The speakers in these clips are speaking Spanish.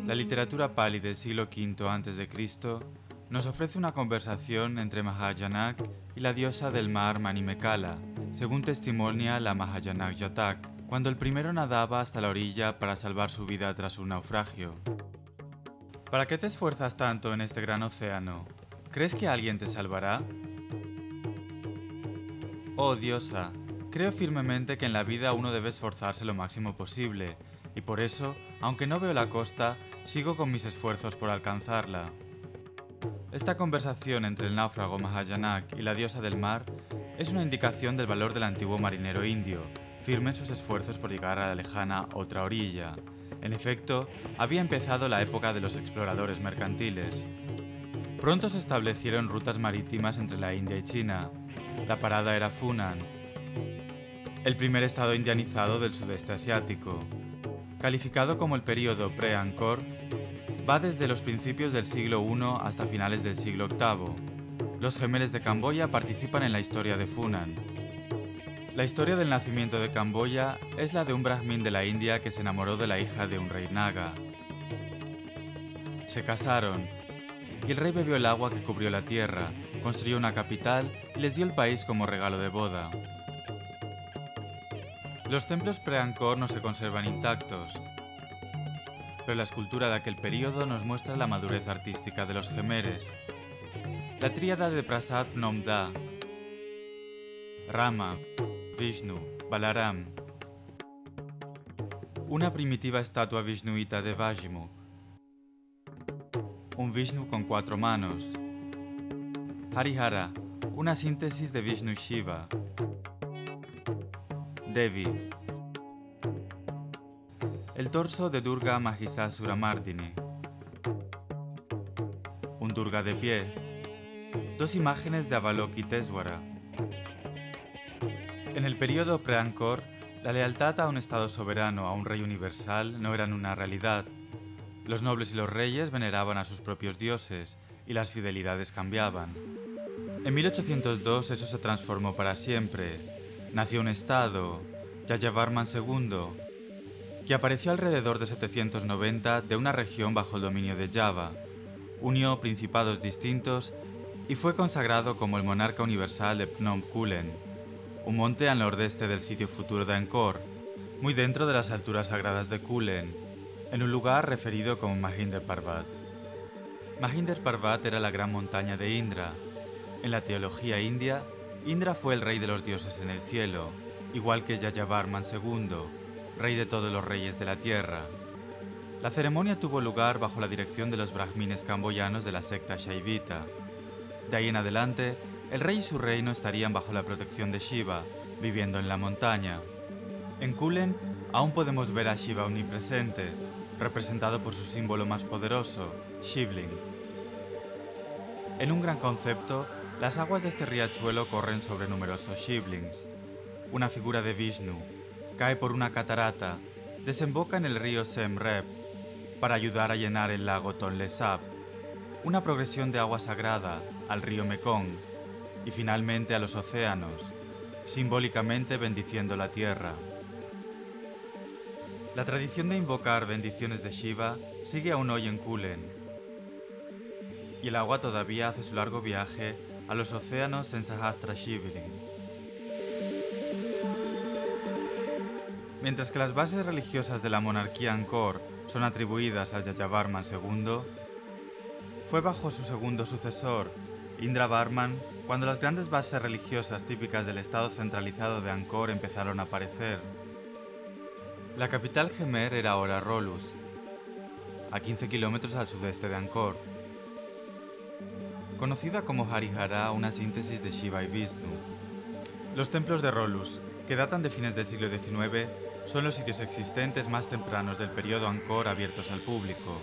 La literatura Pali del siglo V a.C. nos ofrece una conversación entre Mahajanak y la diosa del mar Manimekala, según testimonia la Mahajanak Jatak, cuando el primero nadaba hasta la orilla para salvar su vida tras un naufragio. ¿Para qué te esfuerzas tanto en este gran océano? ¿Crees que alguien te salvará? Oh diosa, creo firmemente que en la vida uno debe esforzarse lo máximo posible, y por eso, aunque no veo la costa, sigo con mis esfuerzos por alcanzarla. Esta conversación entre el náufrago Mahajanak y la diosa del mar es una indicación del valor del antiguo marinero indio, firme en sus esfuerzos por llegar a la lejana otra orilla. En efecto, había empezado la época de los exploradores mercantiles. Pronto se establecieron rutas marítimas entre la India y China. La parada era Funan, el primer estado indianizado del sudeste asiático. Calificado como el período pre-Angkor, va desde los principios del siglo I hasta finales del siglo VIII. Los gemeres de Camboya participan en la historia de Funan. La historia del nacimiento de Camboya es la de un brahmin de la India que se enamoró de la hija de un rey naga. Se casaron, y el rey bebió el agua que cubrió la tierra, construyó una capital y les dio el país como regalo de boda. Los templos pre-Angkor no se conservan intactos, pero la escultura de aquel periodo nos muestra la madurez artística de los gemeres. La tríada de Prasad Nomda, Rama, Vishnu, Balaram. Una primitiva estatua vishnuita de Vajimukh. Un Vishnu con 4 manos. Harihara, una síntesis de Vishnu y Shiva. Devi. El torso de Durga Mahisasuramardini. Un Durga de pie. 2 imágenes de Avalokitesvara. En el período pre-Angkor, la lealtad a un estado soberano, a un rey universal, no eran una realidad. Los nobles y los reyes veneraban a sus propios dioses, y las fidelidades cambiaban. En 1802 eso se transformó para siempre. Nació un estado, Yayavarman II, que apareció alrededor de 790 de una región bajo el dominio de Java, unió principados distintos y fue consagrado como el monarca universal de Phnom Kulen, un monte al nordeste del sitio futuro de Angkor, muy dentro de las alturas sagradas de Kulen, en un lugar referido como Mahinder Parbat. Mahinder Parbat era la gran montaña de Indra. En la teología india, Indra fue el rey de los dioses en el cielo, igual que Yayavarman II, rey de todos los reyes de la tierra. La ceremonia tuvo lugar bajo la dirección de los brahmines camboyanos de la secta Shaivita. De ahí en adelante, el rey y su reino estarían bajo la protección de Shiva, viviendo en la montaña. En Kulen aún podemos ver a Shiva omnipresente, representado por su símbolo más poderoso, Shivling. En un gran concepto, las aguas de este riachuelo corren sobre numerosos Shivlings. Una figura de Vishnu cae por una catarata, desemboca en el río Sem-Rep para ayudar a llenar el lago Tonle Sap, una progresión de agua sagrada al río Mekong y finalmente a los océanos, simbólicamente bendiciendo la tierra. La tradición de invocar bendiciones de Shiva sigue aún hoy en Kulen, y el agua todavía hace su largo viaje a los océanos en Sahastra Shivling. Mientras que las bases religiosas de la monarquía Angkor son atribuidas al Yayavarman II, fue bajo su segundo sucesor, Indravarman, cuando las grandes bases religiosas típicas del estado centralizado de Angkor empezaron a aparecer. La capital Gemer era ahora Rolus, a 15 kilómetros al sudeste de Angkor. Conocida como Harihara, una síntesis de Shiva y Vishnu. Los templos de Rolus, que datan de fines del siglo XIX, son los sitios existentes más tempranos del periodo Angkor abiertos al público.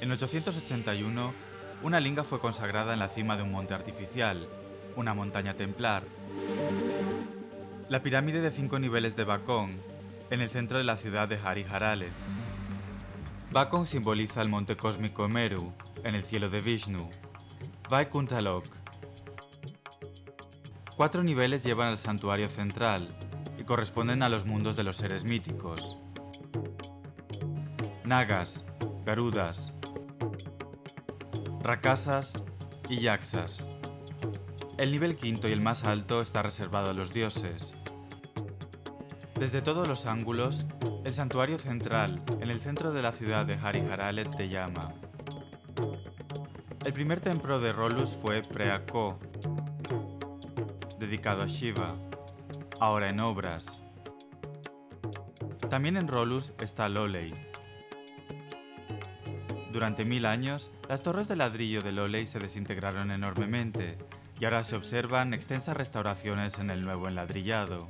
En 881, una linga fue consagrada en la cima de un monte artificial, una montaña templar. La pirámide de 5 niveles de Bakong, en el centro de la ciudad de Hariharale. Bakong simboliza el monte cósmico Meru, en el cielo de Vishnu. Vaikuntalok. 4 niveles llevan al santuario central y corresponden a los mundos de los seres míticos. Nagas, Garudas, Rakasas y Yaksas. El nivel quinto y el más alto está reservado a los dioses. Desde todos los ángulos, el santuario central, en el centro de la ciudad de Hariharalet, te llama. El primer templo de Rolus fue Preako, dedicado a Shiva, ahora en obras. También en Rolus está Lolei. Durante 1000 años, las torres de ladrillo de Lolei se desintegraron enormemente y ahora se observan extensas restauraciones en el nuevo enladrillado.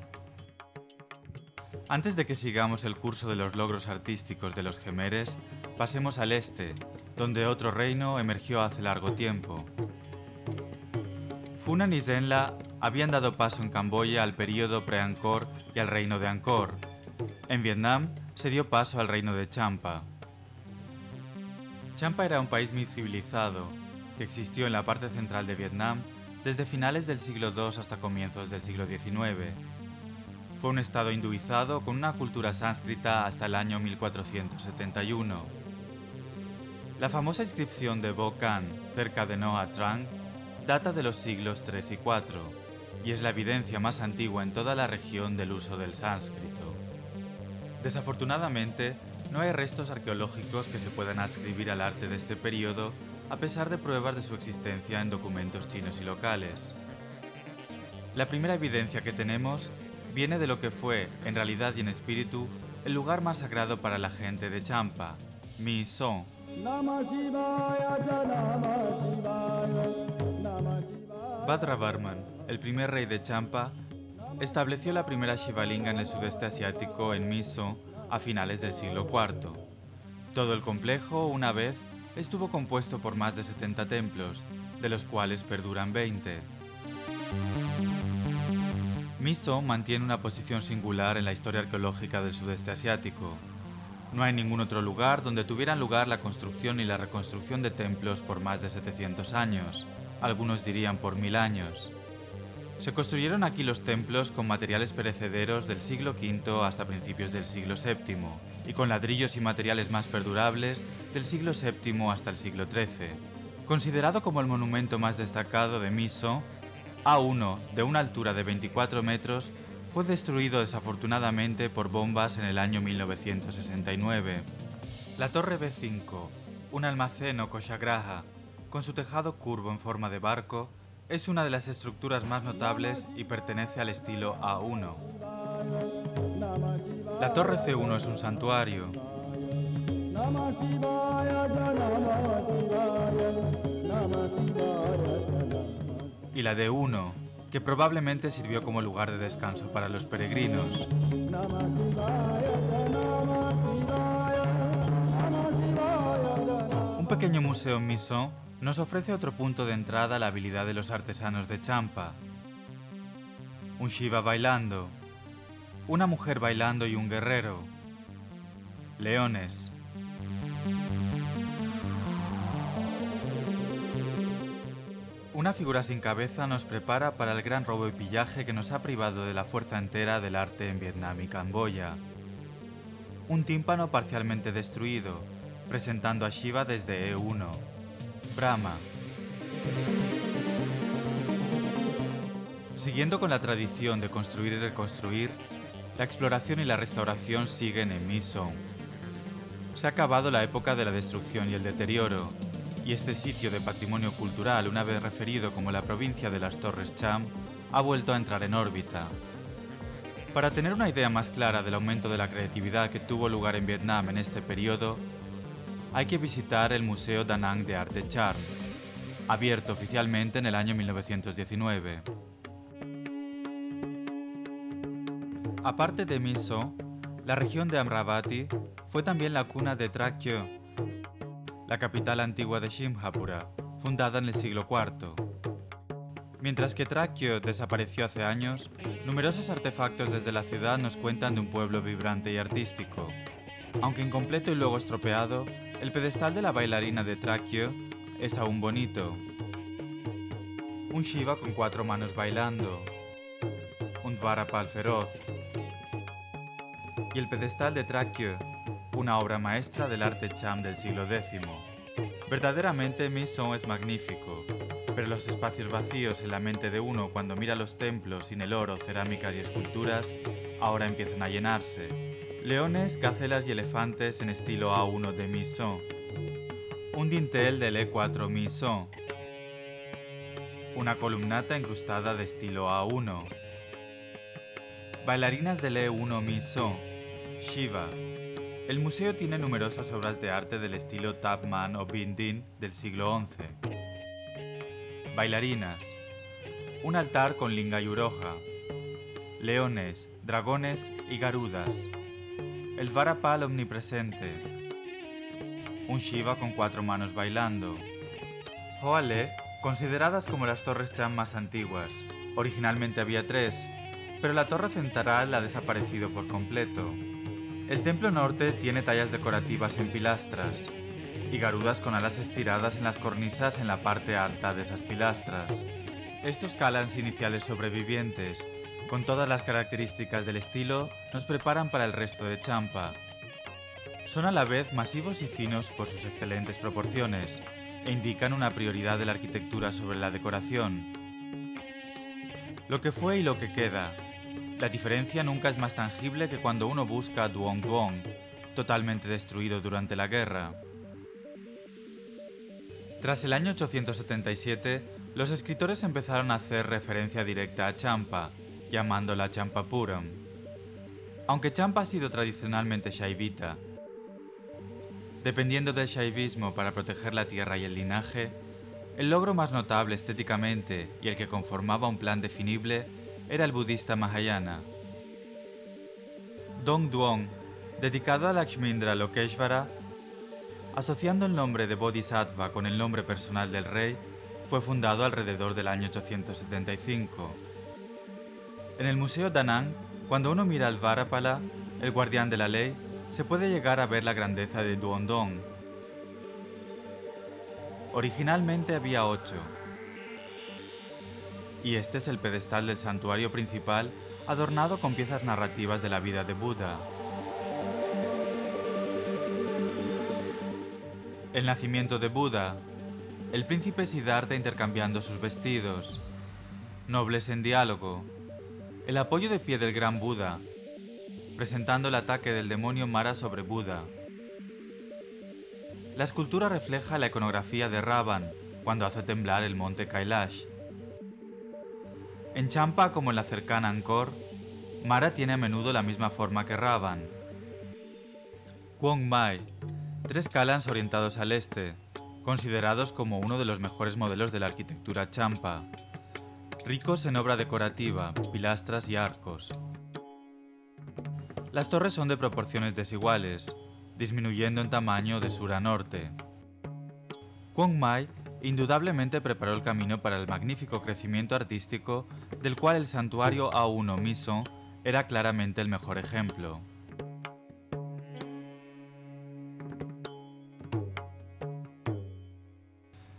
Antes de que sigamos el curso de los logros artísticos de los Gemeres, pasemos al este, donde otro reino emergió hace largo tiempo. Funan y Zenla habían dado paso en Camboya al período pre-Angkor y al reino de Angkor. En Vietnam se dio paso al reino de Champa. Champa era un país muy civilizado, que existió en la parte central de Vietnam desde finales del siglo II hasta comienzos del siglo XIX. Fue un estado hinduizado con una cultura sánscrita hasta el año 1471. La famosa inscripción de Bo Can, cerca de Nha Trang, data de los siglos III y IV, y es la evidencia más antigua en toda la región del uso del sánscrito. Desafortunadamente, no hay restos arqueológicos que se puedan adscribir al arte de este periodo, a pesar de pruebas de su existencia en documentos chinos y locales. La primera evidencia que tenemos viene de lo que fue, en realidad y en espíritu, el lugar más sagrado para la gente de Champa, Mi Son. Bhadravarman, el primer rey de Champa, estableció la primera Shivalinga en el sudeste asiático en Miso a finales del siglo IV. Todo el complejo, una vez, estuvo compuesto por más de 70 templos, de los cuales perduran 20. Miso mantiene una posición singular en la historia arqueológica del sudeste asiático. No hay ningún otro lugar donde tuvieran lugar la construcción y la reconstrucción de templos por más de 700 años, algunos dirían por 1000 años. Se construyeron aquí los templos con materiales perecederos del siglo V hasta principios del siglo VII y con ladrillos y materiales más perdurables del siglo VII hasta el siglo XIII. Considerado como el monumento más destacado de Miso, A1, de una altura de 24 metros, fue destruido desafortunadamente por bombas en el año 1969. La Torre B5, un almacén o koshagraha, con su tejado curvo en forma de barco, es una de las estructuras más notables y pertenece al estilo A1. La Torre C1 es un santuario. Y la D1, que probablemente sirvió como lugar de descanso para los peregrinos. Un pequeño museo en Miso nos ofrece otro punto de entrada a la habilidad de los artesanos de Champa. Un Shiva bailando, una mujer bailando y un guerrero, leones. Una figura sin cabeza nos prepara para el gran robo y pillaje que nos ha privado de la fuerza entera del arte en Vietnam y Camboya. Un tímpano parcialmente destruido, presentando a Shiva desde E1. Brahma. Siguiendo con la tradición de construir y reconstruir, la exploración y la restauración siguen en Miso. Se ha acabado la época de la destrucción y el deterioro, y este sitio de patrimonio cultural, una vez referido como la provincia de las Torres Cham, ha vuelto a entrar en órbita. Para tener una idea más clara del aumento de la creatividad que tuvo lugar en Vietnam en este periodo, hay que visitar el Museo Da Nang de Arte Charm, abierto oficialmente en el año 1919. Aparte de Miso, la región de Amravati fue también la cuna de Trakyo, la capital antigua de Shimhapura, fundada en el siglo IV. Mientras que Trakyo desapareció hace años, numerosos artefactos desde la ciudad nos cuentan de un pueblo vibrante y artístico. Aunque incompleto y luego estropeado, el pedestal de la bailarina de Trakyo es aún bonito. Un Shiva con 4 manos bailando, un Dvarapal feroz. Y el pedestal de Trakyo, una obra maestra del arte Cham del siglo X. Verdaderamente Mise es magnífico, pero los espacios vacíos en la mente de uno cuando mira los templos sin el oro, cerámicas y esculturas, ahora empiezan a llenarse. Leones, gacelas y elefantes en estilo A1 de Mise. Un dintel del E4 Mise. Una columnata incrustada de estilo A1. Bailarinas del E1 Mise. Shiva. El museo tiene numerosas obras de arte del estilo Tapman o Bindin del siglo XI. Bailarinas. Un altar con linga y uroja. Leones, dragones y garudas. El Dvarapal omnipresente. Un Shiva con 4 manos bailando. Hoale, consideradas como las torres Cham más antiguas. Originalmente había 3, pero la torre central ha desaparecido por completo. El templo norte tiene tallas decorativas en pilastras y garudas con alas estiradas en las cornisas en la parte alta de esas pilastras. Estos calans iniciales sobrevivientes, con todas las características del estilo, nos preparan para el resto de Champa. Son a la vez masivos y finos por sus excelentes proporciones e indican una prioridad de la arquitectura sobre la decoración. Lo que fue y lo que queda. La diferencia nunca es más tangible que cuando uno busca Duong Duong, totalmente destruido durante la guerra. Tras el año 877, los escritores empezaron a hacer referencia directa a Champa, llamándola Champapuram. Aunque Champa ha sido tradicionalmente shaivita, dependiendo del shaivismo para proteger la tierra y el linaje, el logro más notable estéticamente y el que conformaba un plan definible era el budista Mahayana. Dong Duong, dedicado a Lakshmindra Lokeshvara, asociando el nombre de Bodhisattva con el nombre personal del rey, fue fundado alrededor del año 875. En el Museo Danang, cuando uno mira al Dvarapala, el guardián de la ley, se puede llegar a ver la grandeza de Duondong. Originalmente había 8. Y este es el pedestal del santuario principal, adornado con piezas narrativas de la vida de Buda. El nacimiento de Buda. El príncipe Siddhartha intercambiando sus vestidos. Nobles en diálogo. El apoyo de pie del gran Buda, presentando el ataque del demonio Mara sobre Buda. La escultura refleja la iconografía de Ravan, cuando hace temblar el monte Kailash. En Champa, como en la cercana Angkor, Mara tiene a menudo la misma forma que Ravan. Quong Mai, 3 calans orientados al este, considerados como uno de los mejores modelos de la arquitectura Champa, ricos en obra decorativa, pilastras y arcos. Las torres son de proporciones desiguales, disminuyendo en tamaño de sur a norte. Quong Mai indudablemente preparó el camino para el magnífico crecimiento artístico del cual el santuario A1 Mise era claramente el mejor ejemplo.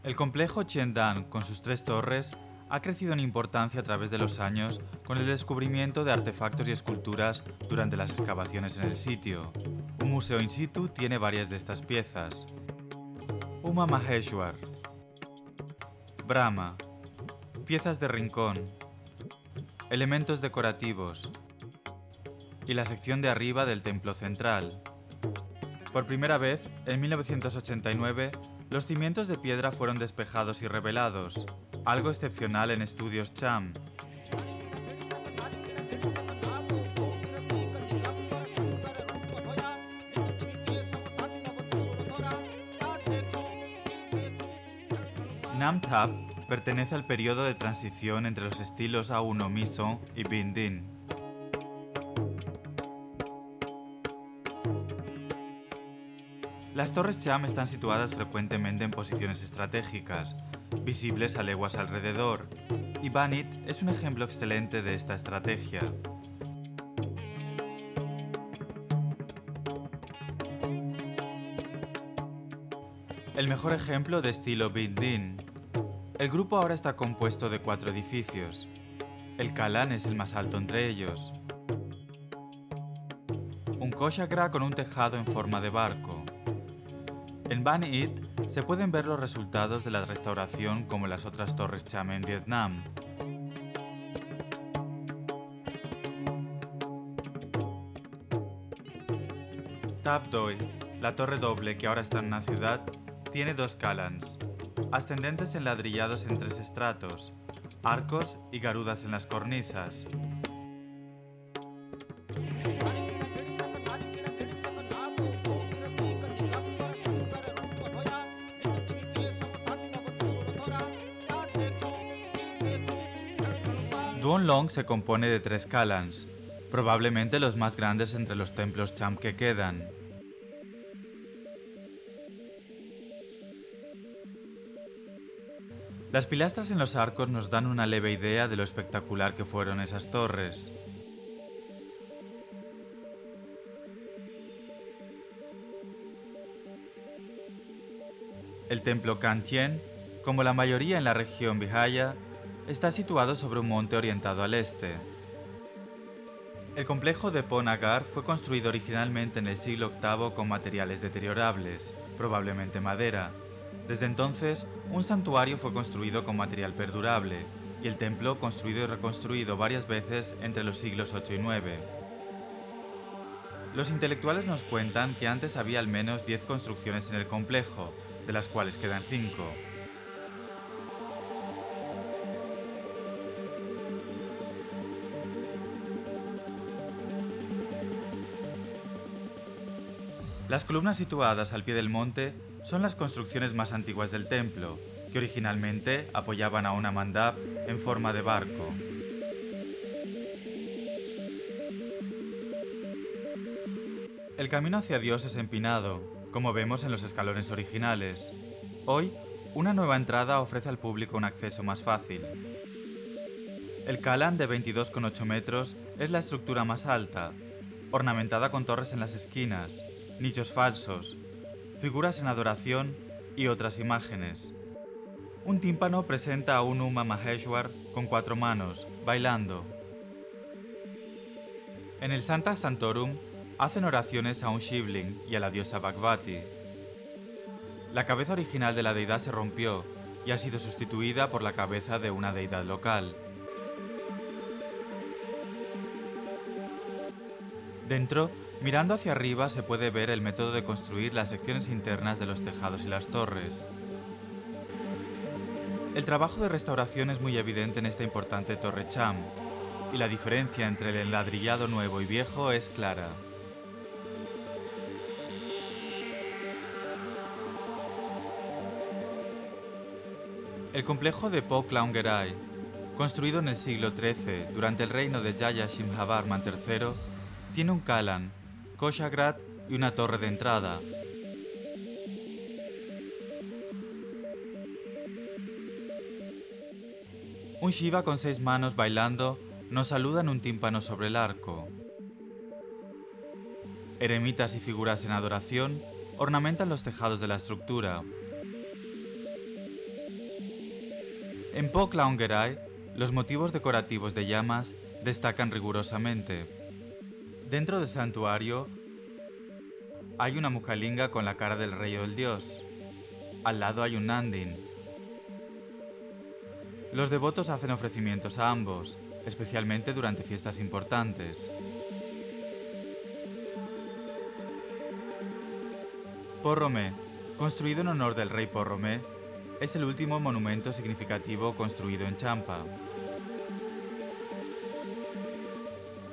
El complejo Qiandan, con sus 3 torres, ha crecido en importancia a través de los años con el descubrimiento de artefactos y esculturas durante las excavaciones en el sitio. Un museo in situ tiene varias de estas piezas. Uma Maheshwar. Brahma. Piezas de rincón. Elementos decorativos. Y la sección de arriba del templo central. Por primera vez, en 1989, los cimientos de piedra fueron despejados y revelados, algo excepcional en estudios Cham. Nam Thap pertenece al periodo de transición entre los estilos A1 Mise y Bindin. Las torres Cham están situadas frecuentemente en posiciones estratégicas, visibles a leguas alrededor, y Banit es un ejemplo excelente de esta estrategia. El mejor ejemplo de estilo Bindin. El grupo ahora está compuesto de 4 edificios. El Kalan es el más alto entre ellos. un Cochagra con un tejado en forma de barco. En Ban Yit se pueden ver los resultados de la restauración como en las otras torres Cham en Vietnam. Tháp Doi, la torre doble que ahora está en una ciudad, tiene dos calans, ascendentes enladrillados en tres estratos, arcos y garudas en las cornisas. Duon Long se compone de tres calans, probablemente los más grandes entre los templos Cham que quedan. Las pilastras en los arcos nos dan una leve idea de lo espectacular que fueron esas torres. El templo Can Tien, como la mayoría en la región Vijaya, está situado sobre un monte orientado al este. El complejo de Po Nagar fue construido originalmente en el siglo VIII con materiales deteriorables, probablemente madera. Desde entonces, un santuario fue construido con material perdurable, y el templo construido y reconstruido varias veces entre los siglos VIII y IX. Los intelectuales nos cuentan que antes había al menos 10 construcciones en el complejo, de las cuales quedan 5. Las columnas situadas al pie del monte son las construcciones más antiguas del templo, que originalmente apoyaban a una mandap en forma de barco. El camino hacia Dios es empinado, como vemos en los escalones originales. Hoy, una nueva entrada ofrece al público un acceso más fácil. El Kalan de 22,8 metros es la estructura más alta, ornamentada con torres en las esquinas, nichos falsos, figuras en adoración y otras imágenes. Un tímpano presenta a un Uma Maheshwar con 4 manos, bailando. En el Santa Santorum hacen oraciones a un Shivling y a la diosa Bhagavati. La cabeza original de la deidad se rompió y ha sido sustituida por la cabeza de una deidad local. Dentro, mirando hacia arriba se puede ver el método de construir las secciones internas de los tejados y las torres. El trabajo de restauración es muy evidente en esta importante torre Cham, y la diferencia entre el enladrillado nuevo y viejo es clara. El complejo de Po Klaungerai, construido en el siglo XIII durante el reino de Jaya Shimhavarman III, tiene un Kalan, Cochagra y una torre de entrada. Un Shiva con 6 manos bailando nos saluda en un tímpano sobre el arco. Eremitas y figuras en adoración ornamentan los tejados de la estructura. En Po Klaungerai, los motivos decorativos de llamas destacan rigurosamente. Dentro del santuario hay una Mukhalinga con la cara del rey o del dios. Al lado hay un Nandin. Los devotos hacen ofrecimientos a ambos, especialmente durante fiestas importantes. Porromé, construido en honor del rey Porromé, es el último monumento significativo construido en Champa.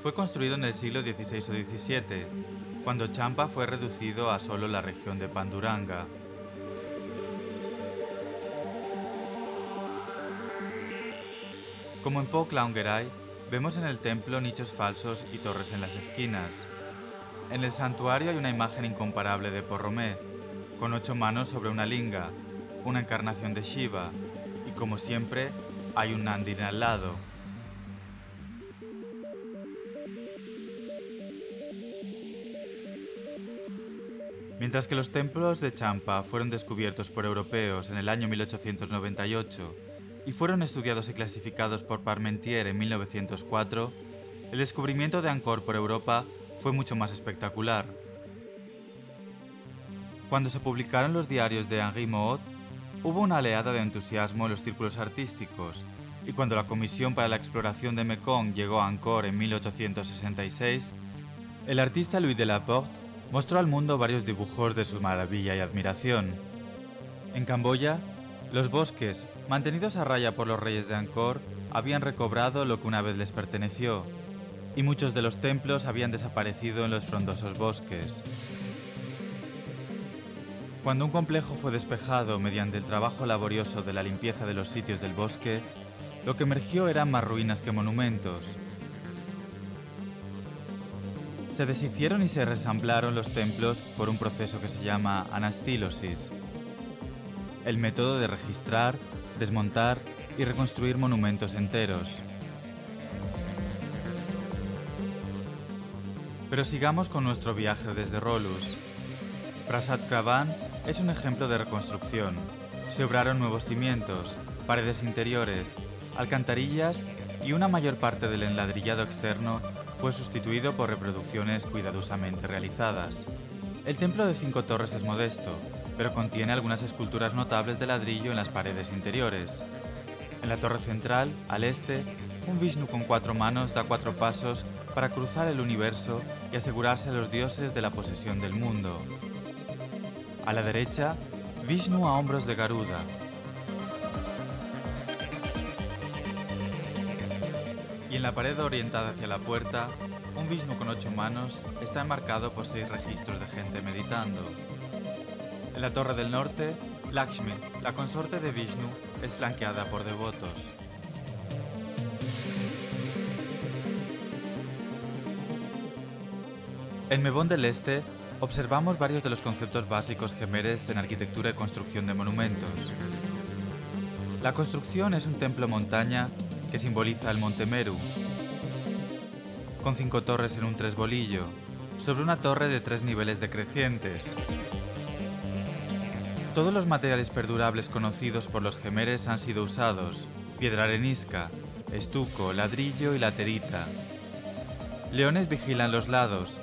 Fue construido en el siglo XVI o XVII, cuando Champa fue reducido a solo la región de Panduranga. Como en Po Klaungerai, vemos en el templo nichos falsos y torres en las esquinas. En el santuario hay una imagen incomparable de Porromé, con 8 manos sobre una linga, una encarnación de Shiva, y como siempre, hay un Nandin al lado. Mientras que los templos de Champa fueron descubiertos por europeos en el año 1898 y fueron estudiados y clasificados por Parmentier en 1904, el descubrimiento de Angkor por Europa fue mucho más espectacular. Cuando se publicaron los diarios de Henri Moot, hubo una oleada de entusiasmo en los círculos artísticos, y cuando la Comisión para la Exploración de Mekong llegó a Angkor en 1866, el artista Louis Delaporte mostró al mundo varios dibujos de su maravilla y admiración. En Camboya, los bosques, mantenidos a raya por los reyes de Angkor, habían recobrado lo que una vez les perteneció, y muchos de los templos habían desaparecido en los frondosos bosques. Cuando un complejo fue despejado mediante el trabajo laborioso de la limpieza de los sitios del bosque, lo que emergió eran más ruinas que monumentos. Se deshicieron y se resamblaron los templos por un proceso que se llama anastilosis, el método de registrar, desmontar y reconstruir monumentos enteros. Pero sigamos con nuestro viaje desde Rolus. Prasat Kravan es un ejemplo de reconstrucción. Se obraron nuevos cimientos, paredes interiores, alcantarillas y una mayor parte del enladrillado externo fue sustituido por reproducciones cuidadosamente realizadas. El templo de 5 torres es modesto, pero contiene algunas esculturas notables de ladrillo en las paredes interiores. En la torre central, al este, un Vishnu con 4 manos da 4 pasos para cruzar el universo y asegurarse a los dioses de la posesión del mundo. A la derecha, Vishnu a hombros de Garuda. Y en la pared orientada hacia la puerta, un Vishnu con 8 manos está enmarcado por 6 registros de gente meditando. En la torre del norte, Lakshmi, la consorte de Vishnu, es flanqueada por devotos. En Mebon del Este, observamos varios de los conceptos básicos gemeres en arquitectura y construcción de monumentos. La construcción es un templo montaña que simboliza el monte Meru, con 5 torres en un tresbolillo, sobre una torre de 3 niveles decrecientes. Todos los materiales perdurables conocidos por los gemeres han sido usados: piedra arenisca, estuco, ladrillo y laterita. Leones vigilan los lados,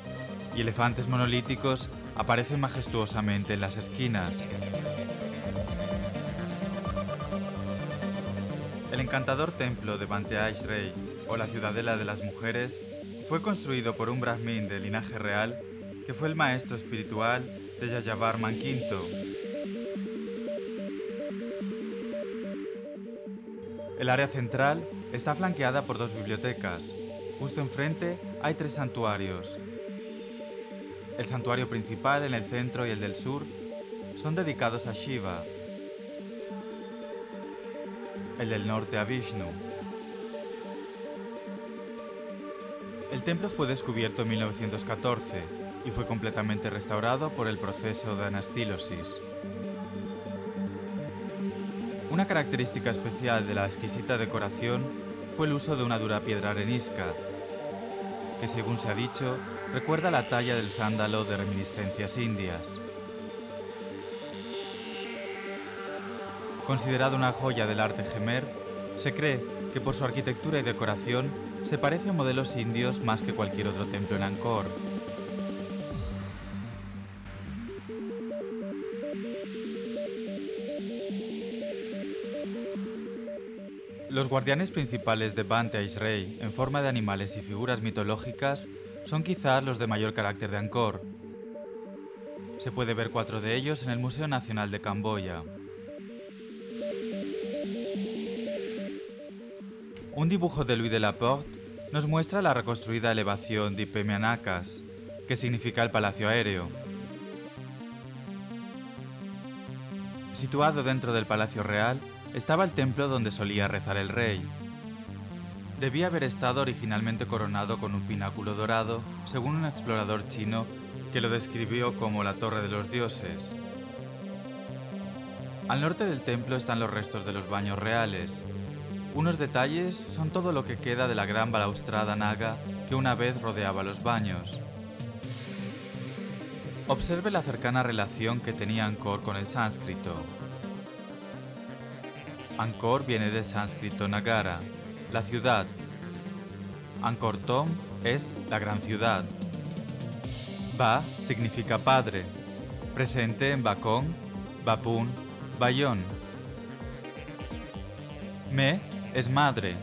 y elefantes monolíticos aparecen majestuosamente en las esquinas. El encantador templo de Banteay Shrey, o la ciudadela de las mujeres, fue construido por un brahmin de linaje real que fue el maestro espiritual de Yayavarman V. El área central está flanqueada por 2 bibliotecas. Justo enfrente hay 3 santuarios. El santuario principal en el centro y el del sur son dedicados a Shiva, el del norte a Vishnu. El templo fue descubierto en 1914 y fue completamente restaurado por el proceso de anastilosis. Una característica especial de la exquisita decoración fue el uso de una dura piedra arenisca, que según se ha dicho, recuerda la talla del sándalo de reminiscencias indias. Considerado una joya del arte gemer, se cree que por su arquitectura y decoración se parece a modelos indios más que cualquier otro templo en Angkor. Los guardianes principales de Banteay Shrey, en forma de animales y figuras mitológicas, son quizás los de mayor carácter de Angkor. Se puede ver 4 de ellos en el Museo Nacional de Camboya. Un dibujo de Louis Delaporte nos muestra la reconstruida elevación de Ipemianakas, que significa el palacio aéreo. Situado dentro del Palacio Real, estaba el templo donde solía rezar el rey. Debía haber estado originalmente coronado con un pináculo dorado, según un explorador chino que lo describió como la Torre de los Dioses. Al norte del templo están los restos de los baños reales. Unos detalles son todo lo que queda de la gran balaustrada naga que una vez rodeaba los baños. Observe la cercana relación que tenía Angkor con el sánscrito. Angkor viene del sánscrito Nagara, la ciudad. Angkor Thom es la gran ciudad. Ba significa padre, presente en Bakong, Bapun, Bayón. Me es madre,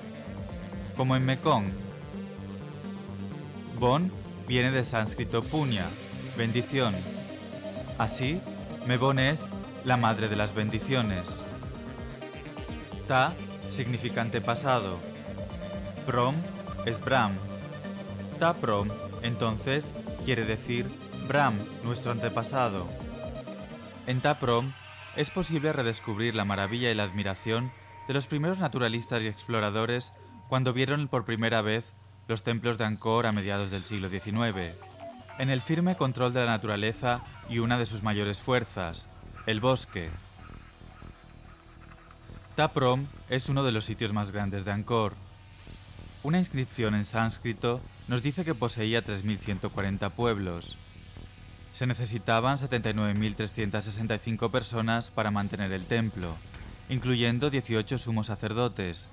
como en Mekong. Bon viene del sánscrito punya, bendición. Así, Mebon es la madre de las bendiciones. Ta significa antepasado. Prom es Brahm. Ta Prom, entonces, quiere decir Brahm, nuestro antepasado. En Ta Prom es posible redescubrir la maravilla y la admiración de los primeros naturalistas y exploradores cuando vieron por primera vez los templos de Angkor a mediados del siglo XIX, en el firme control de la naturaleza y una de sus mayores fuerzas, el bosque. Ta Prom es uno de los sitios más grandes de Angkor. Una inscripción en sánscrito nos dice que poseía 3.140 pueblos. Se necesitaban 79.365 personas para mantener el templo, incluyendo 18 sumos sacerdotes,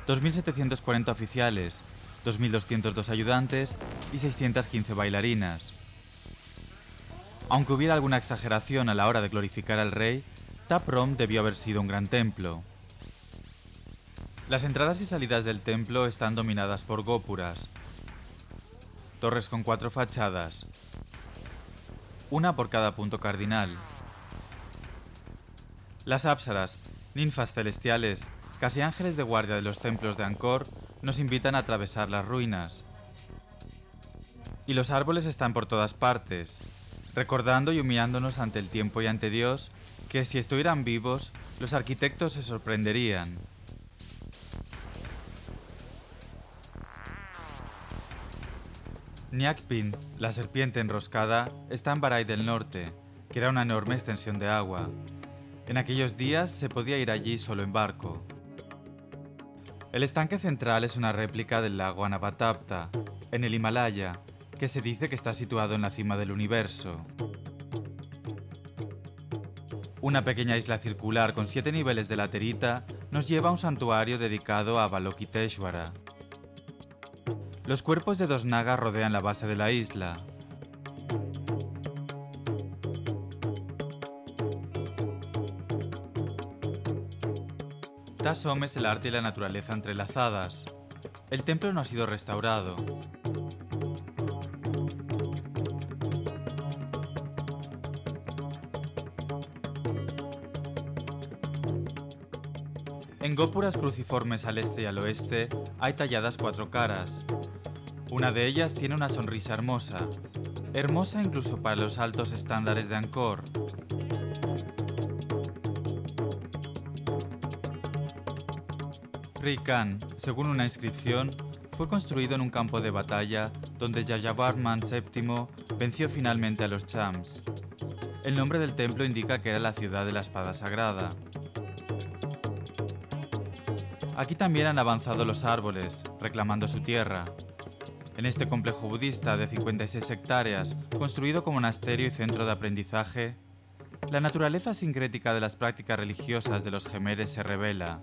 2.740 oficiales, 2.202 ayudantes y 615 bailarinas. Aunque hubiera alguna exageración a la hora de glorificar al rey, Ta Prom debió haber sido un gran templo. Las entradas y salidas del templo están dominadas por gópuras, torres con 4 fachadas, una por cada punto cardinal. Las apsaras, ninfas celestiales, casi ángeles de guardia de los templos de Angkor, nos invitan a atravesar las ruinas. Y los árboles están por todas partes, recordando y humillándonos ante el tiempo y ante Dios, que si estuvieran vivos, los arquitectos se sorprenderían. Nyakpin, la serpiente enroscada, está en Baray del Norte, que era una enorme extensión de agua. En aquellos días se podía ir allí solo en barco. El estanque central es una réplica del lago Anavatapta, en el Himalaya, que se dice que está situado en la cima del universo. Una pequeña isla circular con 7 niveles de laterita nos lleva a un santuario dedicado a Avalokiteshvara. Los cuerpos de 2 nagas rodean la base de la isla. Ta Som es el arte y la naturaleza entrelazadas. El templo no ha sido restaurado. En gópuras cruciformes al este y al oeste hay talladas 4 caras. Una de ellas tiene una sonrisa hermosa, hermosa incluso para los altos estándares de Angkor. Pri Khan, según una inscripción, fue construido en un campo de batalla donde Yayavarman VII venció finalmente a los Chams. El nombre del templo indica que era la ciudad de la espada sagrada. Aquí también han avanzado los árboles, reclamando su tierra. En este complejo budista de 56 hectáreas, construido como monasterio y centro de aprendizaje, la naturaleza sincrética de las prácticas religiosas de los gemeres se revela.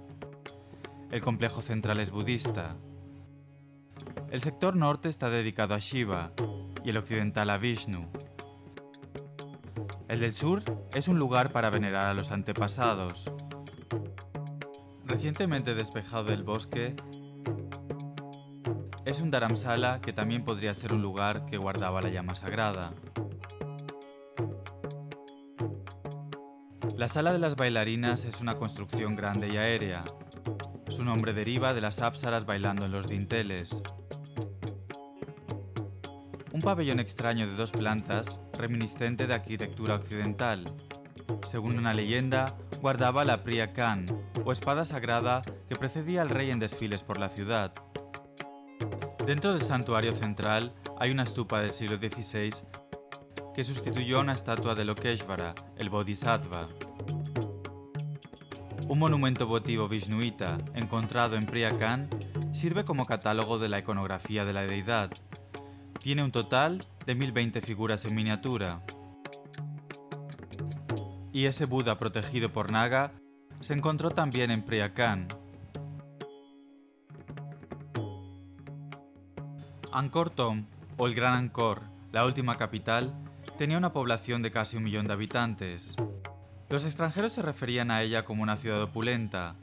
El complejo central es budista. El sector norte está dedicado a Shiva y el occidental a Vishnu. El del sur es un lugar para venerar a los antepasados. Recientemente despejado del bosque, es un dharamsala que también podría ser un lugar que guardaba la llama sagrada. La sala de las bailarinas es una construcción grande y aérea. Su nombre deriva de las apsaras bailando en los dinteles. Un pabellón extraño de 2 plantas, reminiscente de arquitectura occidental. Según una leyenda, guardaba la Priya Khan, o espada sagrada que precedía al rey en desfiles por la ciudad. Dentro del santuario central hay una stupa del siglo XVI que sustituyó a una estatua de Lokeshvara, el Bodhisattva. Un monumento votivo vishnuita encontrado en Priya Khan sirve como catálogo de la iconografía de la deidad. Tiene un total de 1020 figuras en miniatura. Y ese Buda protegido por Naga se encontró también en Priya Khan. Angkor Thom, o el Gran Angkor, la última capital, tenía una población de casi 1 millón de habitantes. Los extranjeros se referían a ella como una ciudad opulenta.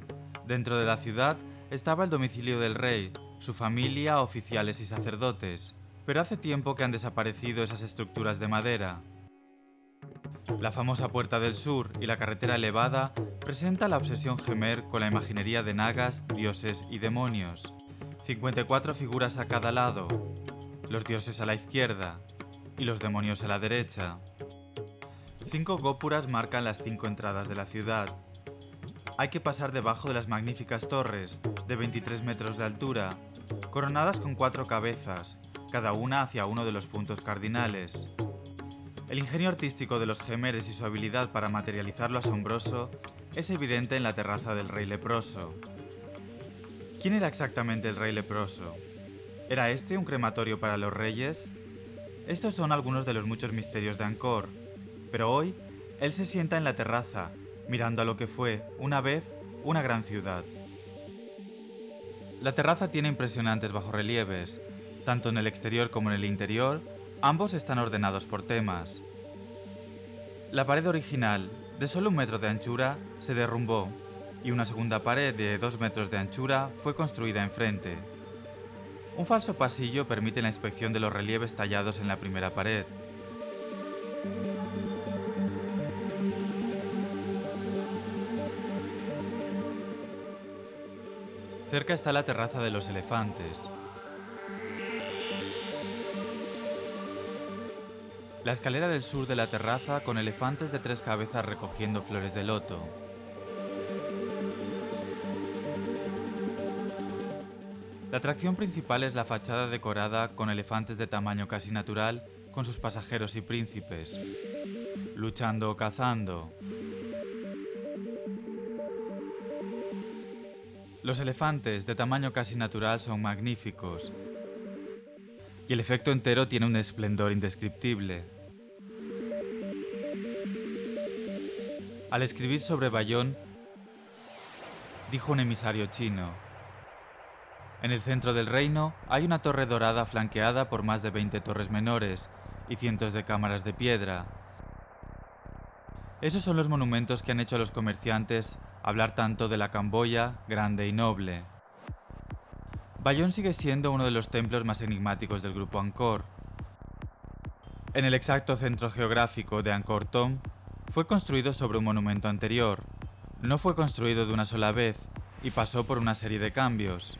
Dentro de la ciudad estaba el domicilio del rey, su familia, oficiales y sacerdotes, pero hace tiempo que han desaparecido esas estructuras de madera. La famosa Puerta del Sur y la carretera elevada presenta la obsesión Jemer con la imaginería de nagas, dioses y demonios. 54 figuras a cada lado, los dioses a la izquierda y los demonios a la derecha. 5 gópuras marcan las 5 entradas de la ciudad. Hay que pasar debajo de las magníficas torres, de 23 metros de altura, coronadas con 4 cabezas, cada una hacia uno de los puntos cardinales. El ingenio artístico de los Jemeres y su habilidad para materializar lo asombroso es evidente en la terraza del rey leproso. ¿Quién era exactamente el rey leproso? ¿Era este un crematorio para los reyes? Estos son algunos de los muchos misterios de Angkor, pero hoy él se sienta en la terraza, mirando a lo que fue, una vez, una gran ciudad. La terraza tiene impresionantes bajorrelieves, tanto en el exterior como en el interior. Ambos están ordenados por temas. La pared original, de solo 1 metro de anchura, se derrumbó y una segunda pared de 2 metros de anchura fue construida enfrente. Un falso pasillo permite la inspección de los relieves tallados en la primera pared. Cerca está la terraza de los elefantes. La escalera del sur de la terraza con elefantes de 3 cabezas recogiendo flores de loto. La atracción principal es la fachada decorada con elefantes de tamaño casi natural con sus pasajeros y príncipes, luchando o cazando. Los elefantes de tamaño casi natural son magníficos y el efecto entero tiene un esplendor indescriptible. Al escribir sobre Bayón, dijo un emisario chino: en el centro del reino hay una torre dorada flanqueada por más de 20 torres menores y cientos de cámaras de piedra. Esos son los monumentos que han hecho a los comerciantes hablar tanto de la Camboya grande y noble. Bayón sigue siendo uno de los templos más enigmáticos del grupo Angkor. En el exacto centro geográfico de Angkor Thom, fue construido sobre un monumento anterior. No fue construido de una sola vez y pasó por una serie de cambios.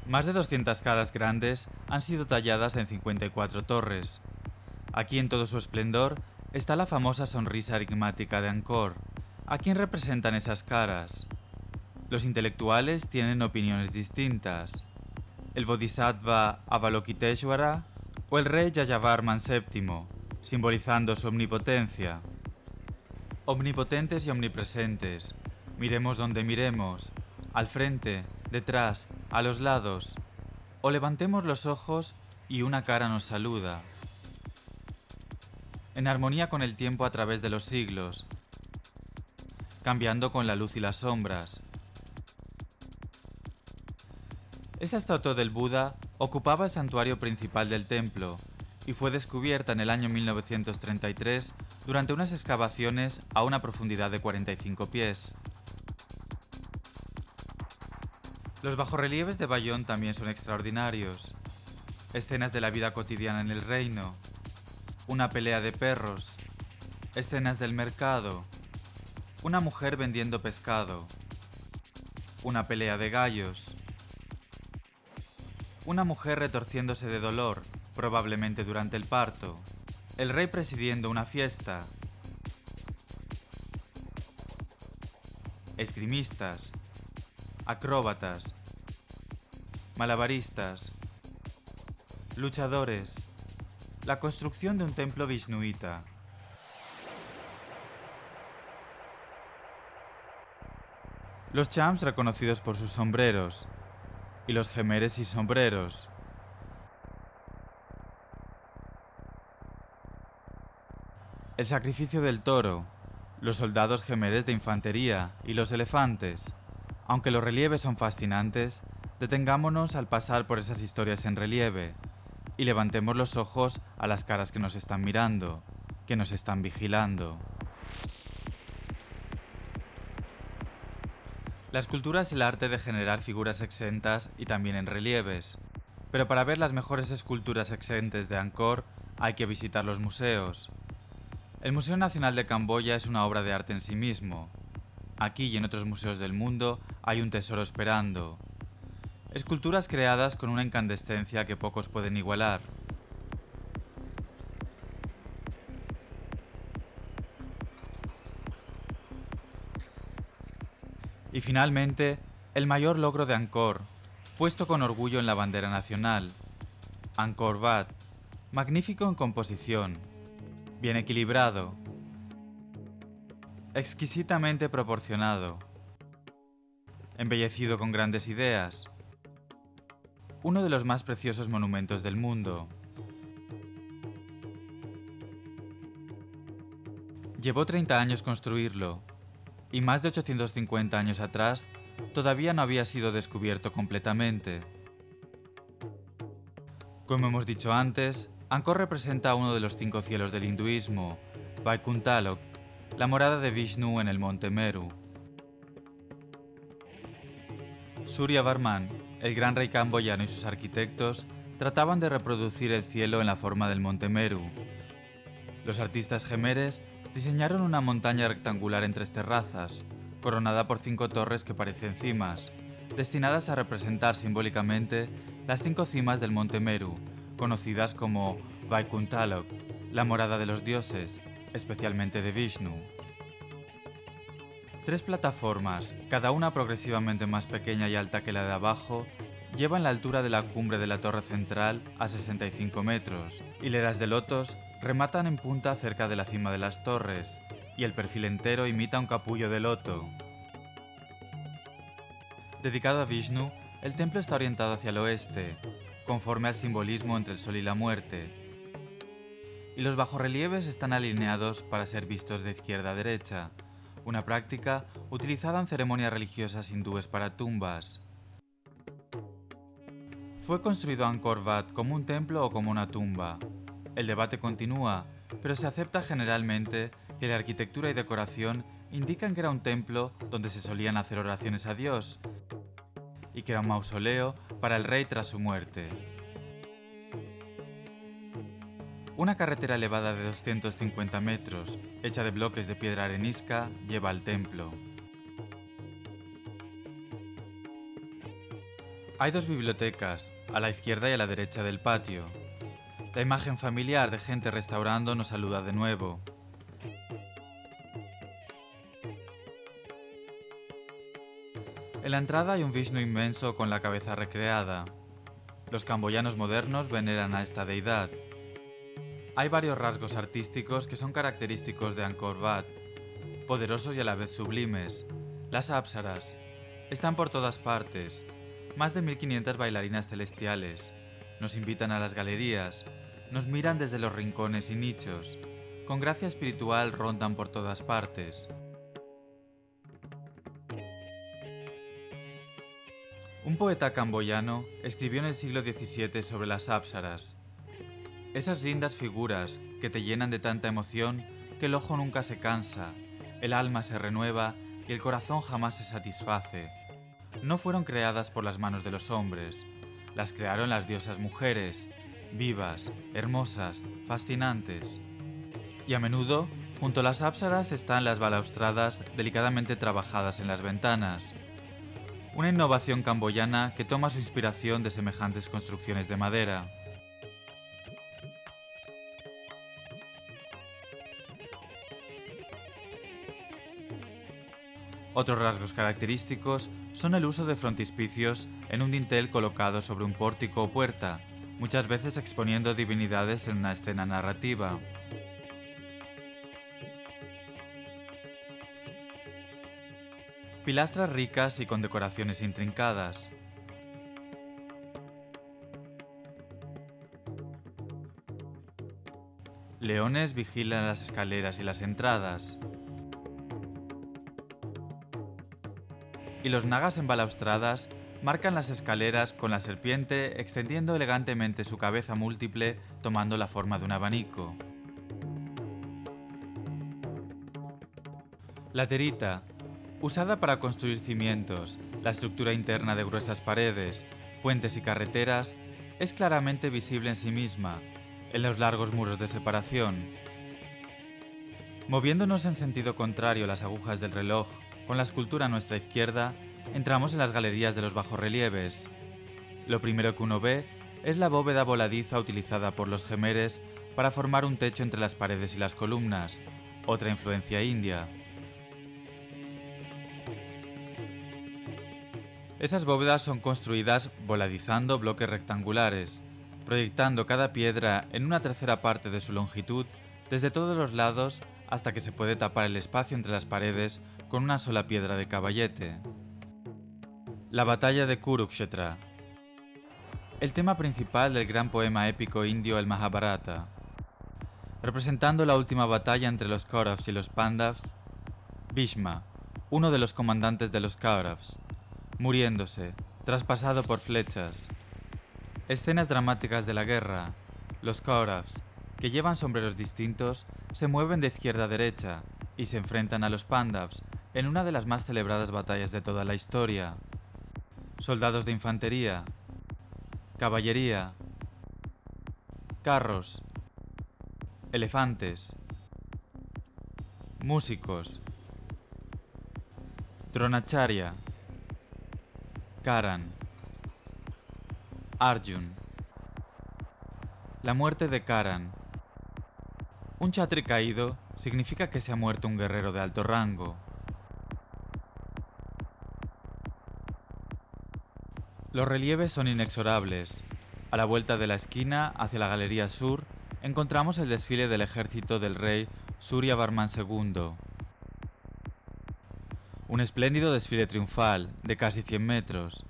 Más de 200 caras grandes han sido talladas en 54 torres. Aquí en todo su esplendor está la famosa sonrisa enigmática de Angkor. ¿A quién representan esas caras? Los intelectuales tienen opiniones distintas. ¿El Bodhisattva Avalokiteshvara o el rey Yayavarman VII, simbolizando su omnipotencia? Omnipotentes y omnipresentes, miremos donde miremos, al frente, detrás, a los lados, o levantemos los ojos y una cara nos saluda. En armonía con el tiempo a través de los siglos, cambiando con la luz y las sombras. Esa estatua del Buda ocupaba el santuario principal del templo y fue descubierta en el año 1933 durante unas excavaciones a una profundidad de 45 pies. Los bajorrelieves de Bayón también son extraordinarios. Escenas de la vida cotidiana en el reino, una pelea de perros, escenas del mercado, una mujer vendiendo pescado, una pelea de gallos, una mujer retorciéndose de dolor, probablemente durante el parto, el rey presidiendo una fiesta, esgrimistas, acróbatas, malabaristas, luchadores, la construcción de un templo vishnuita. Los chams reconocidos por sus sombreros, y los jemeres y sombreros. El sacrificio del toro, los soldados jemeres de infantería y los elefantes. Aunque los relieves son fascinantes, detengámonos al pasar por esas historias en relieve y levantemos los ojos a las caras que nos están mirando, que nos están vigilando. La escultura es el arte de generar figuras exentas y también en relieves. Pero para ver las mejores esculturas exentes de Angkor hay que visitar los museos. El Museo Nacional de Camboya es una obra de arte en sí mismo. Aquí y en otros museos del mundo hay un tesoro esperando. Esculturas creadas con una incandescencia que pocos pueden igualar. Y finalmente, el mayor logro de Angkor, puesto con orgullo en la bandera nacional. Angkor Wat, magnífico en composición, bien equilibrado, exquisitamente proporcionado, embellecido con grandes ideas, uno de los más preciosos monumentos del mundo. Llevó 30 años construirlo, y más de 850 años atrás, todavía no había sido descubierto completamente. Como hemos dicho antes, Angkor representa uno de los 5 cielos del hinduismo, Vaikuntha Lok, la morada de Vishnu en el monte Meru. Surya Varman, el gran rey camboyano y sus arquitectos trataban de reproducir el cielo en la forma del monte Meru. Los artistas gemeres diseñaron una montaña rectangular en 3 terrazas, coronada por 5 torres que parecen cimas, destinadas a representar simbólicamente las 5 cimas del monte Meru, conocidas como Vaikuntha Lok, la morada de los dioses, especialmente de Vishnu. 3 plataformas, cada una progresivamente más pequeña y alta que la de abajo, llevan la altura de la cumbre de la torre central a 65 metros. Hileras de lotos rematan en punta cerca de la cima de las torres, y el perfil entero imita un capullo de loto. Dedicado a Vishnu, el templo está orientado hacia el oeste, conforme al simbolismo entre el sol y la muerte, y los bajorrelieves están alineados para ser vistos de izquierda a derecha, una práctica utilizada en ceremonias religiosas hindúes para tumbas. ¿Fue construido Angkor Wat como un templo o como una tumba? El debate continúa, pero se acepta generalmente que la arquitectura y decoración indican que era un templo donde se solían hacer oraciones a Dios y que era un mausoleo para el rey tras su muerte. Una carretera elevada de 250 metros, hecha de bloques de piedra arenisca, lleva al templo. Hay 2 bibliotecas, a la izquierda y a la derecha del patio. La imagen familiar de gente restaurando nos saluda de nuevo. En la entrada hay un Vishnu inmenso con la cabeza recreada. Los camboyanos modernos veneran a esta deidad. Hay varios rasgos artísticos que son característicos de Angkor Wat, poderosos y a la vez sublimes. Las apsaras están por todas partes, más de 1500 bailarinas celestiales. Nos invitan a las galerías, nos miran desde los rincones y nichos, con gracia espiritual rondan por todas partes. Un poeta camboyano escribió en el siglo XVII sobre las apsaras. Esas lindas figuras que te llenan de tanta emoción que el ojo nunca se cansa, el alma se renueva y el corazón jamás se satisface. No fueron creadas por las manos de los hombres, las crearon las diosas mujeres, vivas, hermosas, fascinantes. Y a menudo, junto a las apsaras están las balaustradas delicadamente trabajadas en las ventanas. Una innovación camboyana que toma su inspiración de semejantes construcciones de madera. Otros rasgos característicos son el uso de frontispicios en un dintel colocado sobre un pórtico o puerta, muchas veces exponiendo divinidades en una escena narrativa. Pilastras ricas y con decoraciones intrincadas. Leones vigilan las escaleras y las entradas. Y los nagas en balaustradas marcan las escaleras con la serpiente extendiendo elegantemente su cabeza múltiple tomando la forma de un abanico. La terita, usada para construir cimientos, la estructura interna de gruesas paredes, puentes y carreteras, es claramente visible en sí misma, en los largos muros de separación. Moviéndonos en sentido contrario a las agujas del reloj, con la escultura a nuestra izquierda, entramos en las galerías de los bajorrelieves. Lo primero que uno ve es la bóveda voladiza utilizada por los jemeres para formar un techo entre las paredes y las columnas, otra influencia india. Esas bóvedas son construidas voladizando bloques rectangulares, proyectando cada piedra en una tercera parte de su longitud desde todos los lados hasta que se puede tapar el espacio entre las paredes con una sola piedra de caballete. La batalla de Kurukshetra. El tema principal del gran poema épico indio el Mahabharata. Representando la última batalla entre los Kauravas y los Pandavas, Bhishma, uno de los comandantes de los Kauravas, muriéndose, traspasado por flechas. Escenas dramáticas de la guerra. Los Kauravas, que llevan sombreros distintos, se mueven de izquierda a derecha y se enfrentan a los Pandavas en una de las más celebradas batallas de toda la historia. Soldados de infantería, caballería, carros, elefantes, músicos, Dronacharya, Karan, Arjun. La muerte de Karan. Un chatri caído significa que se ha muerto un guerrero de alto rango. Los relieves son inexorables. A la vuelta de la esquina, hacia la galería sur, encontramos el desfile del ejército del rey Surya Varman II. Un espléndido desfile triunfal, de casi 100 metros.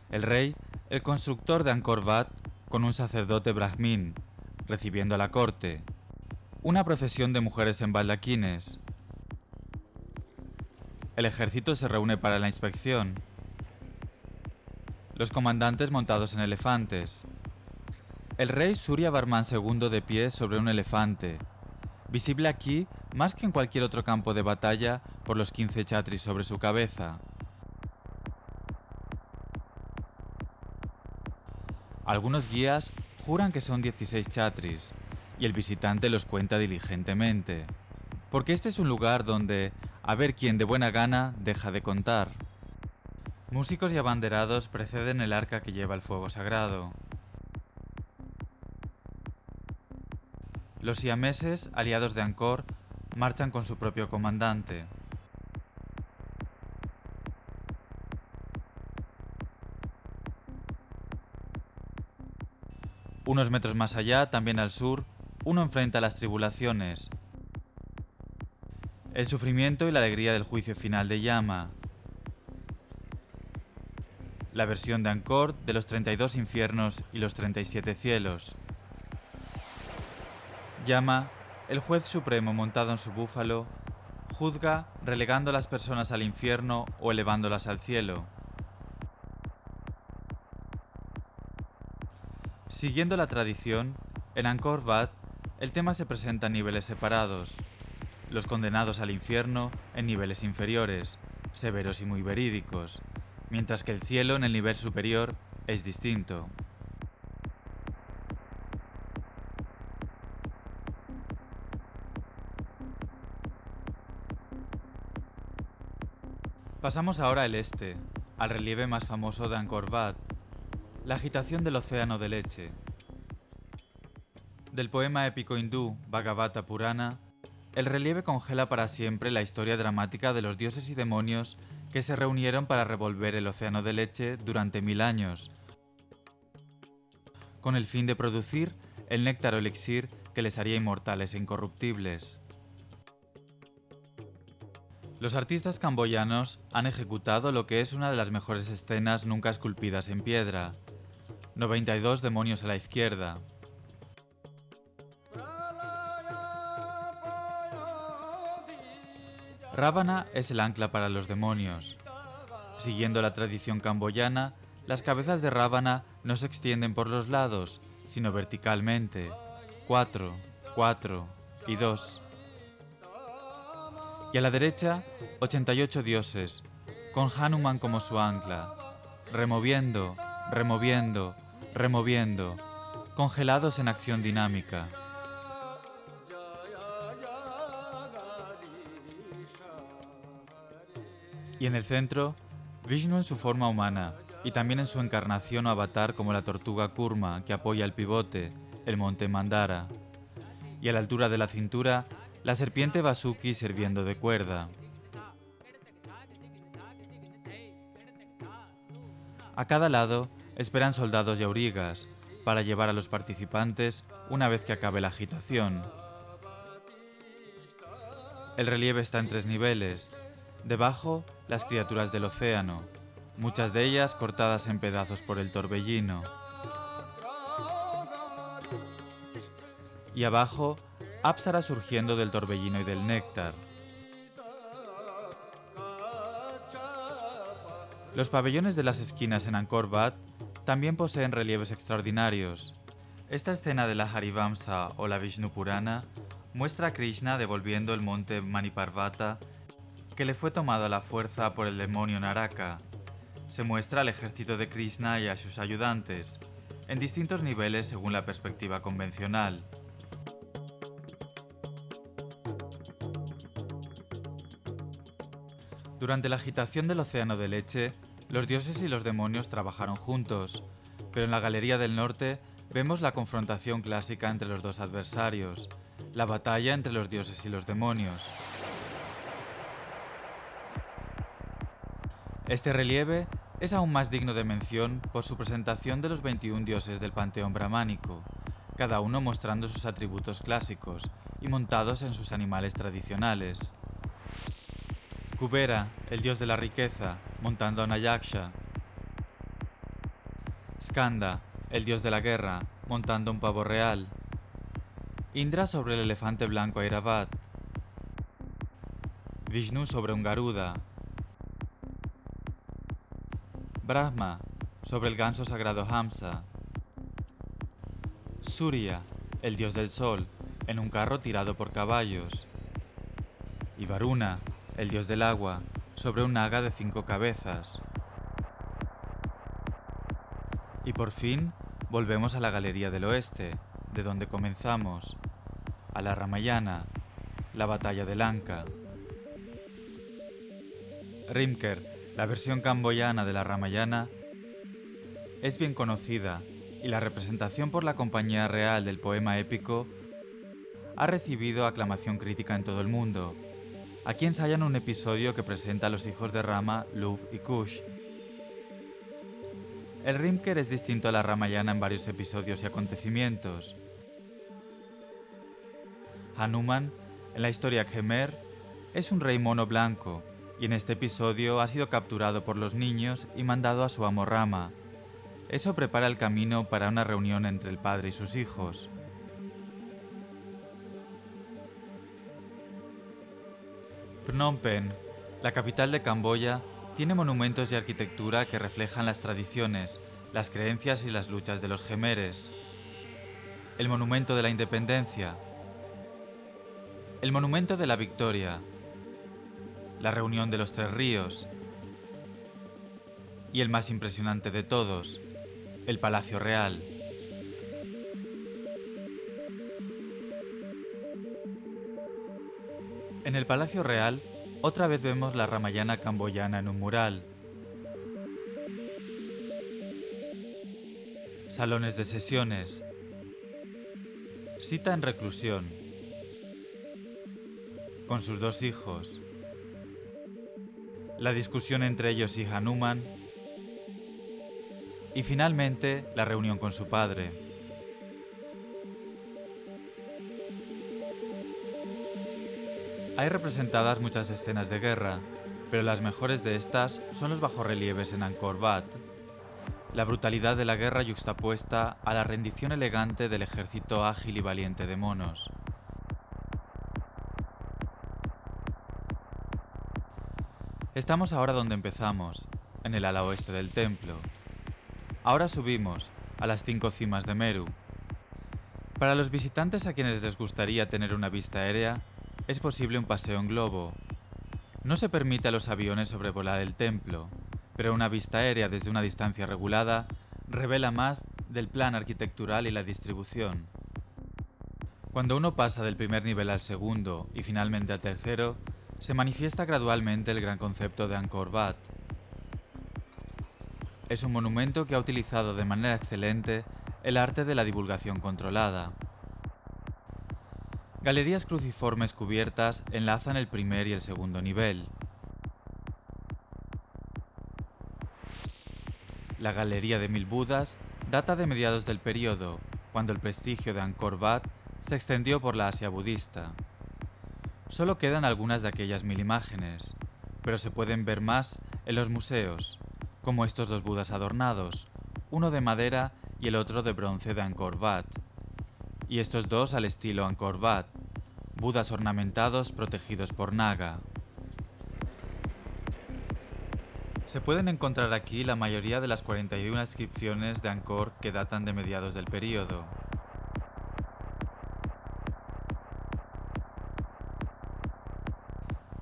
El rey, el constructor de Angkor Wat, con un sacerdote brahmin, recibiendo a la corte. Una procesión de mujeres en baldaquines. El ejército se reúne para la inspección. Los comandantes montados en elefantes. El rey Surya Varman II de pie sobre un elefante, visible aquí más que en cualquier otro campo de batalla por los 15 chatris sobre su cabeza. Algunos guías juran que son 16 chatris, y el visitante los cuenta diligentemente, porque este es un lugar donde, a ver quién de buena gana deja de contar. Músicos y abanderados preceden el arca que lleva el fuego sagrado. Los siameses, aliados de Angkor, marchan con su propio comandante. Unos metros más allá, también al sur, uno enfrenta las tribulaciones, el sufrimiento y la alegría del juicio final de Yama. La versión de Angkor de los 32 infiernos y los 37 cielos. Yama, el juez supremo montado en su búfalo, juzga relegando a las personas al infierno o elevándolas al cielo. Siguiendo la tradición, en Angkor Wat el tema se presenta en niveles separados. Los condenados al infierno en niveles inferiores, severos y muy verídicos, mientras que el cielo en el nivel superior es distinto. Pasamos ahora al este, al relieve más famoso de Angkor Wat, la agitación del océano de leche. Del poema épico hindú Bhagavata Purana, el relieve congela para siempre la historia dramática de los dioses y demonios que se reunieron para revolver el océano de leche durante 1000 años, con el fin de producir el néctar o elixir que les haría inmortales e incorruptibles. Los artistas camboyanos han ejecutado lo que es una de las mejores escenas nunca esculpidas en piedra. 92 demonios a la izquierda. Ravana es el ancla para los demonios. Siguiendo la tradición camboyana, Las cabezas de Rávana no se extienden por los lados, sino verticalmente. 4, 4 y 2. Y a la derecha, 88 dioses, con Hanuman como su ancla, removiendo, removiendo, removiendo, congelados en acción dinámica. Y en el centro, Vishnu en su forma humana, y también en su encarnación o avatar como la tortuga Kurma que apoya el pivote, el monte Mandara. Y a la altura de la cintura, la serpiente Vasuki sirviendo de cuerda. A cada lado esperan soldados y aurigas para llevar a los participantes una vez que acabe la agitación. El relieve está en 3 niveles. Debajo, las criaturas del océano, muchas de ellas cortadas en pedazos por el torbellino. Y abajo, Apsara surgiendo del torbellino y del néctar. Los pabellones de las esquinas en Angkor Wat también poseen relieves extraordinarios. Esta escena de la Harivamsa o la Vishnu Purana muestra a Krishna devolviendo el monte Maniparvata que le fue tomado a la fuerza por el demonio Naraka. Se muestra al ejército de Krishna y a sus ayudantes, en distintos niveles según la perspectiva convencional. Durante la agitación del océano de leche, los dioses y los demonios trabajaron juntos, pero en la galería del norte vemos la confrontación clásica entre los dos adversarios, la batalla entre los dioses y los demonios. Este relieve es aún más digno de mención por su presentación de los 21 dioses del panteón brahmánico, cada uno mostrando sus atributos clásicos y montados en sus animales tradicionales. Kubera, el dios de la riqueza, montando a una yaksha. Skanda, el dios de la guerra, montando un pavo real. Indra sobre el elefante blanco Airavat. Vishnu sobre un Garuda. Brahma, sobre el ganso sagrado Hamsa. Surya, el dios del sol, en un carro tirado por caballos. Y Varuna, el dios del agua, sobre un naga de 5 cabezas. Y por fin, volvemos a la galería del oeste, de donde comenzamos, a la Ramayana, la batalla de Lanka. Rimker, la versión camboyana de la Ramayana, es bien conocida y la representación por la Compañía Real del poema épico ha recibido aclamación crítica en todo el mundo. Aquí ensayan un episodio que presenta a los hijos de Rama, Luv y Kush. El Rimker es distinto a la Ramayana en varios episodios y acontecimientos. Hanuman, en la historia Khmer, es un rey mono blanco, y en este episodio ha sido capturado por los niños y mandado a su amo Rama. Eso prepara el camino para una reunión entre el padre y sus hijos. Phnom Penh, la capital de Camboya, tiene monumentos y arquitectura que reflejan las tradiciones, las creencias y las luchas de los Khmeres. El Monumento de la Independencia, el Monumento de la Victoria, la Reunión de los 3 ríos y el más impresionante de todos, el Palacio Real. En el Palacio Real, otra vez vemos la Ramayana camboyana en un mural. Salones de sesiones. Sita en reclusión, con sus 2 hijos. La discusión entre ellos y Hanuman. Y finalmente, la reunión con su padre. Hay representadas muchas escenas de guerra, pero las mejores de estas son los bajorrelieves en Angkor Wat. La brutalidad de la guerra yuxtapuesta a la rendición elegante del ejército ágil y valiente de monos. Estamos ahora donde empezamos, en el ala oeste del templo. Ahora subimos a las 5 cimas de Meru. Para los visitantes a quienes les gustaría tener una vista aérea, es posible un paseo en globo. No se permite a los aviones sobrevolar el templo, pero una vista aérea desde una distancia regulada revela más del plan arquitectural y la distribución. Cuando uno pasa del primer nivel al segundo y finalmente al tercero, se manifiesta gradualmente el gran concepto de Angkor Wat. Es un monumento que ha utilizado de manera excelente el arte de la divulgación controlada. Galerías cruciformes cubiertas enlazan el primer y el segundo nivel. La Galería de 1000 Budas data de mediados del período, cuando el prestigio de Angkor Wat se extendió por la Asia budista. Solo quedan algunas de aquellas 1000 imágenes, pero se pueden ver más en los museos, como estos dos Budas adornados, uno de madera y el otro de bronce de Angkor Wat. Y estos dos al estilo Angkor Wat, Budas ornamentados protegidos por Naga. Se pueden encontrar aquí la mayoría de las 41 inscripciones de Angkor que datan de mediados del período.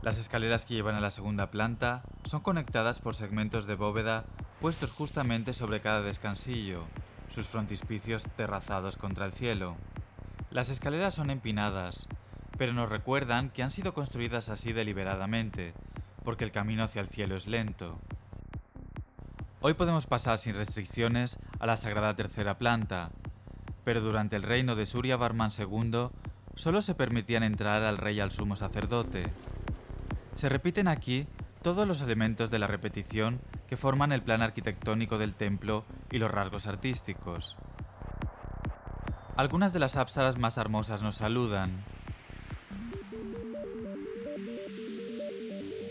Las escaleras que llevan a la segunda planta son conectadas por segmentos de bóveda puestos justamente sobre cada descansillo, sus frontispicios terrazados contra el cielo. Las escaleras son empinadas, pero nos recuerdan que han sido construidas así deliberadamente, porque el camino hacia el cielo es lento. Hoy podemos pasar sin restricciones a la sagrada tercera planta, pero durante el reino de Suryavarman II solo se permitían entrar al rey y al sumo sacerdote. Se repiten aquí todos los elementos de la repetición que forman el plan arquitectónico del templo y los rasgos artísticos. Algunas de las apsaras más hermosas nos saludan.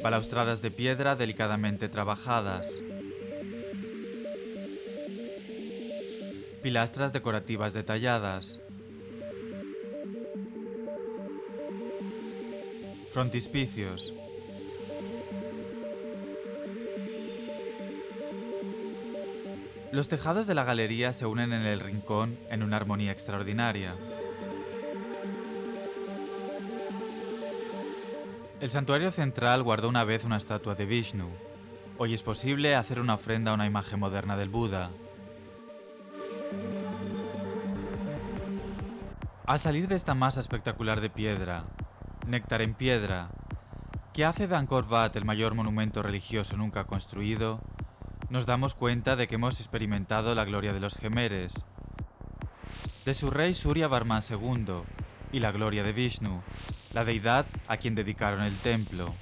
Balaustradas de piedra delicadamente trabajadas. Pilastras decorativas detalladas. Frontispicios. Los tejados de la galería se unen en el rincón en una armonía extraordinaria. El santuario central guardó una vez una estatua de Vishnu. Hoy es posible hacer una ofrenda a una imagen moderna del Buda. Al salir de esta masa espectacular de piedra, néctar en piedra, que hace de Angkor Wat el mayor monumento religioso nunca construido, nos damos cuenta de que hemos experimentado la gloria de los Gemeres, de su rey Suryavarman II y la gloria de Vishnu, la deidad a quien dedicaron el templo.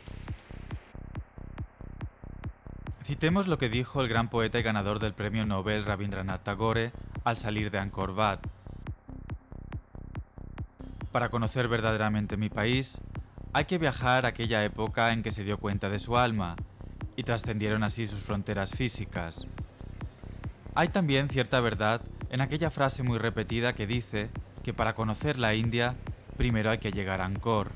Citemos lo que dijo el gran poeta y ganador del premio Nobel Rabindranath Tagore al salir de Angkor Wat. Para conocer verdaderamente mi país, hay que viajar a aquella época en que se dio cuenta de su alma, y trascendieron así sus fronteras físicas. Hay también cierta verdad en aquella frase muy repetida que dice que para conocer la India, primero hay que llegar a Angkor.